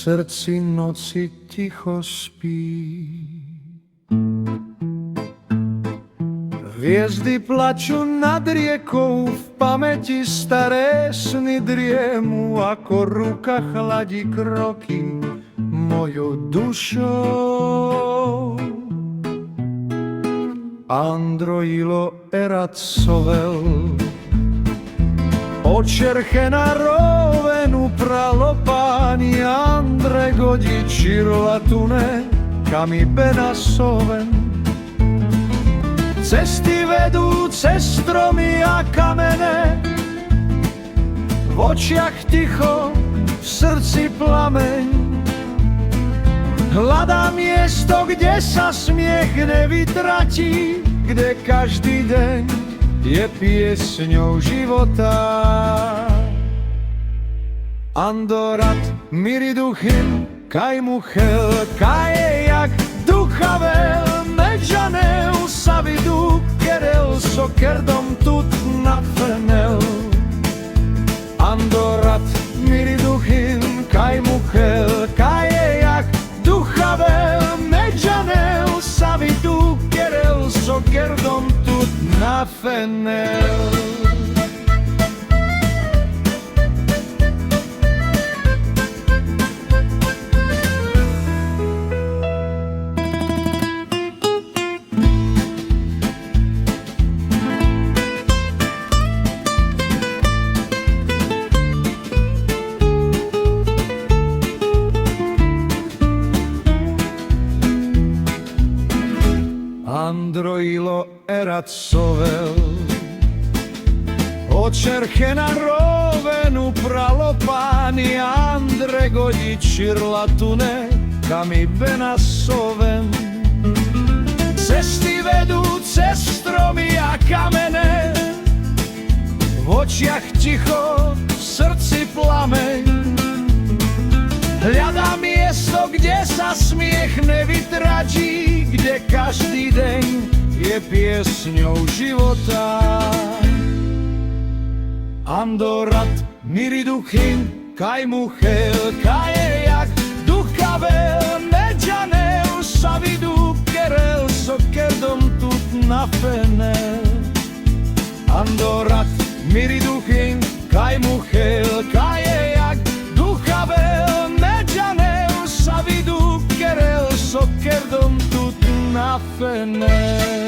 srdci noci ticho spí. Hviezdy plačú nad riekou, v pamäti staré sny driemu, ako ruka chladí kroky mojou dušou. Androilo erat sovel, očerchená rovenu pralopáni, Andre godiči latune, kami benasoven. Cesty vedú cez stromy a kamene, v očiach ticho, v srdci plameň. Hľadám miesto, kde sa smiech nevytratí, kde každý deň je piesňou života. Andorat miriduchin, kaj muchel, kaj jak duchavel, medžaneu savidu, kerel sokerdom tut nafenel. Andorat miriduchin, kaj muchel, kaj jak duchavel, medžaneu savidu, kerel sokerdom tut nafenel. Androilo erat sovel, očerchená rovenu pralopáni, Andre godiči latune, kami benasoven. Cesty vedú cez stromy a kamene, v očiach ticho, v srdci plameň. Hľadám miesto, kde sa smiech nevytratí, kde každý deň je piesňou života. Andorat miriduchin, kaj muchel, kaj jak duchavel, medžaneu savidu, kerel sokerdom tut nafenel. Andorat miriduchin, kaj muchel, kaj jak duchavel, medžaneu savidu, kerel sokerdom tut nafenel.